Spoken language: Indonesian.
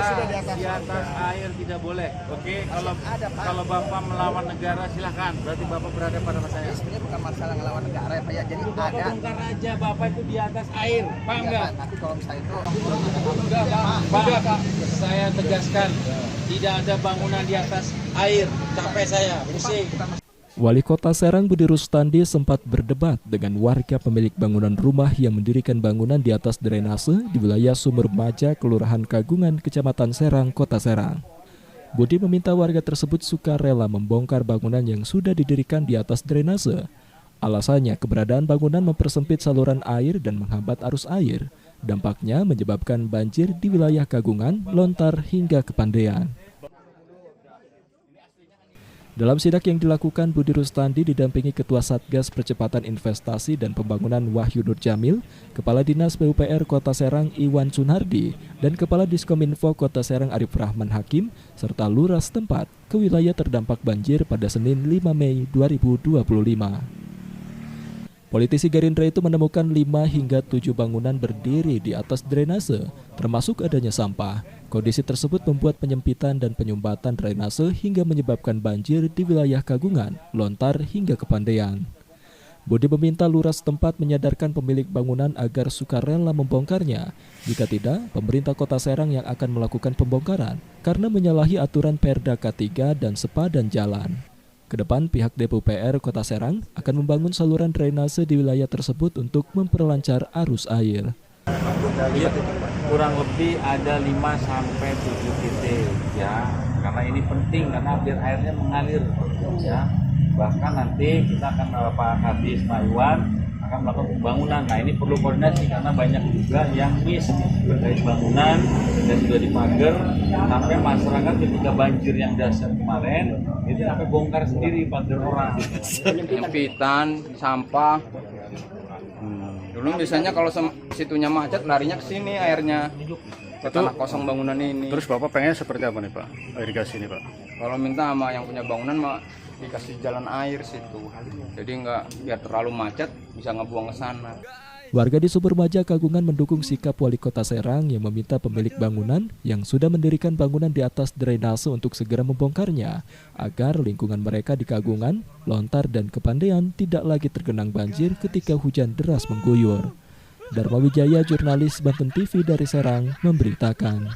sudah di atas air tidak boleh. Oke, kalau Bapak melawan negara silahkan. Berarti Bapak berada pada masa saya. Sebenarnya bukan masalah ngelawan negara ya Pak ya. Jadi Bapak ada. bongkar aja, Bapak itu di atas air, paham Iya, nggak? Pak, tapi kalau misalnya itu Pak, saya tegaskan, tidak ada bangunan di atas air. Capek saya, pusing. Wali Kota Serang Budi Rustandi sempat berdebat dengan warga pemilik bangunan rumah yang mendirikan bangunan di atas drainase di wilayah Sumber Maja, Kelurahan Kagungan, Kecamatan Serang, Kota Serang. Budi meminta warga tersebut sukarela membongkar bangunan yang sudah didirikan di atas drainase. Alasannya, keberadaan bangunan mempersempit saluran air dan menghambat arus air. Dampaknya menyebabkan banjir di wilayah Kagungan, Lontar hingga Kepandean. Dalam sidak yang dilakukan, Budi Rustandi didampingi Ketua Satgas Percepatan Investasi dan Pembangunan Wahyu Nur Jamil, Kepala Dinas PUPR Kota Serang Iwan Sunhardi, dan Kepala Diskominfo Kota Serang Arif Rahman Hakim, serta lurah setempat ke wilayah terdampak banjir pada Senin 5 Mei 2025. Politisi Gerindra itu menemukan 5 hingga 7 bangunan berdiri di atas drainase, termasuk adanya sampah. Kondisi tersebut membuat penyempitan dan penyumbatan drainase hingga menyebabkan banjir di wilayah Kagungan, Lontar hingga Kepandean. Budi meminta lurah setempat menyadarkan pemilik bangunan agar sukarela membongkarnya. Jika tidak, pemerintah Kota Serang yang akan melakukan pembongkaran karena menyalahi aturan Perda K3 dan sepadan jalan. Kedepan, pihak DPUPR Kota Serang akan membangun saluran drainase di wilayah tersebut untuk memperlancar arus air. Ya, kurang lebih ada 5 sampai 7 titik ya, karena ini penting karena biar airnya mengalir ya. Bahkan nanti kita akan Pak Kadis, Pak Iwan akan melakukan pembangunan. Nah, ini perlu koordinasi karena banyak juga yang miss terkait bangunan dan sudah dipagar, sampai masyarakat ketika banjir yang dasar kemarin itu sampai bongkar sendiri pagar orang. Penyempitan, sampah. Dulu biasanya kalau situnya macet larinya ke sini airnya, ke tanah kosong bangunan ini. Terus Bapak pengen seperti apa nih Pak, irigasi ini Pak? Kalau minta sama yang punya bangunan mah dikasih jalan air situ, jadi nggak biar terlalu macet bisa ngebuang ke sana. Warga di Sumber Maja Kagungan mendukung sikap Wali Kota Serang yang meminta pemilik bangunan yang sudah mendirikan bangunan di atas drainase untuk segera membongkarnya agar lingkungan mereka di Kagungan, Lontar, dan Kepandean tidak lagi tergenang banjir ketika hujan deras mengguyur. Dharma Wijaya, jurnalis Banten TV dari Serang, memberitakan.